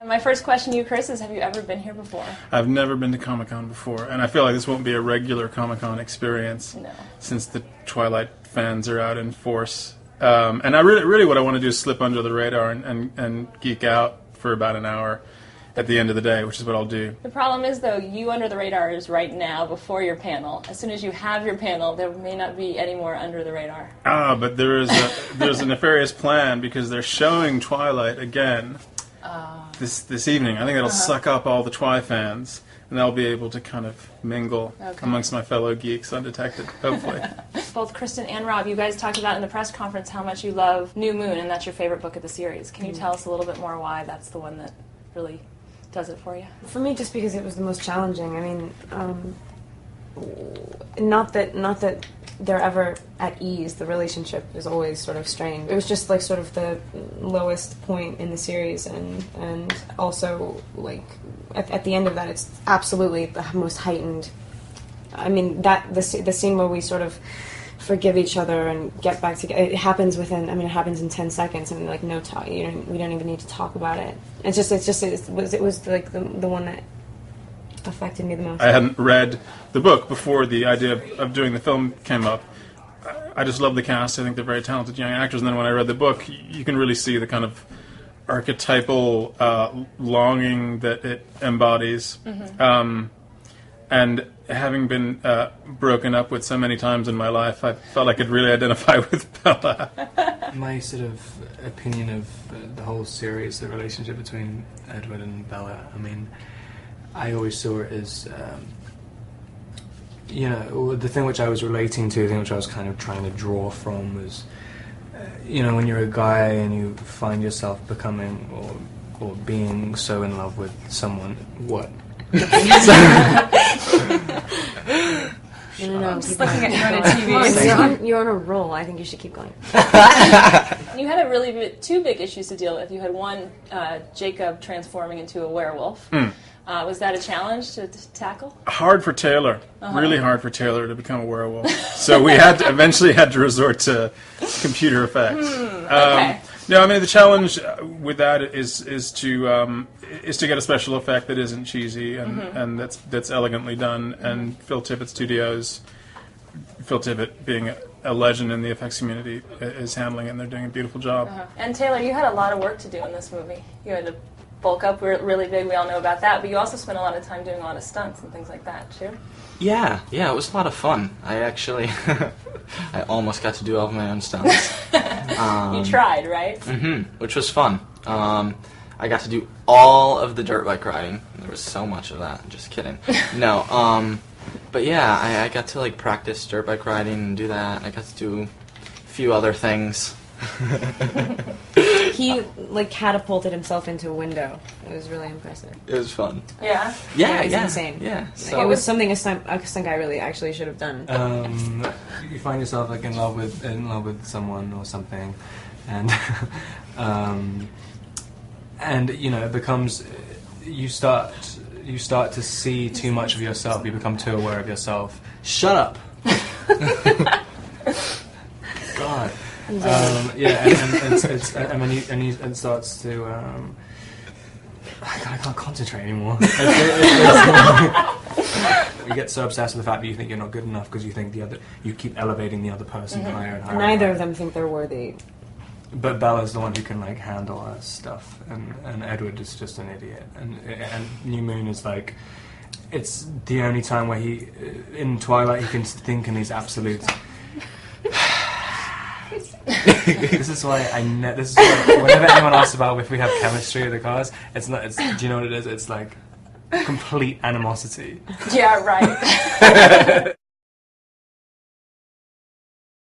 My first question to you, Chris, is have you ever been here before? I've never been to Comic-Con before, and I feel like this won't be a regular Comic-Con experience. No. Since the Twilight fans are out in force. And I really what I want to do is slip under the radar and geek out for about an hour at the end of the day, which is what I'll do. The problem is, though, you under the radar is right now before your panel. As soon as you have your panel, there may not be any more under the radar. But there's a nefarious plan because they're showing Twilight again this evening. I think that'll suck up all the Twi fans, and I'll be able to kind of mingle amongst my fellow geeks undetected, hopefully. Both Kristen and Rob, you guys talked about in the press conference how much you love New Moon, and that's your favorite book of the series. Can you tell us a little bit more why that's the one that really does it for you? For me, just because it was the most challenging. I mean, not that they're ever at ease. The relationship is always sort of strained. It was just like sort of the lowest point in the series, and also like at the end of that, it's absolutely the most heightened. I mean, the scene where we sort of forgive each other and get back together. It happens within. I mean, it happens in 10 seconds. I mean, like no talk. We don't even need to talk about it. It was like the one that affected me the most. I hadn't read the book before the idea of doing the film came up. I just love the cast. I think they're very talented young actors. And then when I read the book, you can really see the kind of archetypal longing that it embodies. And having been broken up with so many times in my life, I felt I could really identify with Bella. My sort of opinion of the whole series, the relationship between Edward and Bella, I mean, I always saw it as, the thing which I was relating to, the thing which I was kind of trying to draw from was, when you're a guy and you find yourself becoming or being so in love with someone, what? No, just looking at you on a TV. You're on a roll. I think you should keep going. You had two big issues to deal with. You had one, Jacob transforming into a werewolf. Was that a challenge to tackle? Hard for Taylor. Really hard for Taylor to become a werewolf. So we eventually had to resort to computer effects. Okay. No, I mean the challenge with that is to get a special effect that isn't cheesy and that's elegantly done. And Phil Tippett Studios, Phil Tippett being a legend in the effects community, is handling it, and they're doing a beautiful job. And Taylor, you had a lot of work to do in this movie. You had to bulk up really big. We all know about that. But you also spent a lot of time doing a lot of stunts and things like that, too. Yeah, it was a lot of fun. I actually, I almost got to do all of my own stunts. You tried, right? Which was fun. I got to do all of the dirt bike riding. There was so much of that. Just kidding. No, but yeah, I got to like practice dirt bike riding and do that. I got to do a few other things. He like catapulted himself into a window. It was really impressive. It was fun. Yeah. Yeah, it was insane. Yeah. So it was something a stunt guy really actually should have done. You find yourself like in love with someone or something, and it becomes you start to see too much of yourself. You become too aware of yourself. Shut up. God. And it starts to. I can't concentrate anymore. You get so obsessed with the fact that you think you're not good enough because you think you keep elevating the other person higher and higher. Neither of them think they're worthy. But Bella's the one who can like handle her stuff, and Edward is just an idiot. And New Moon is like, it's the only time where he, in Twilight, he can think in these absolutes. This is why whenever anyone asks about if we have chemistry in the cars, do you know what it is? It's like complete animosity. Yeah, right.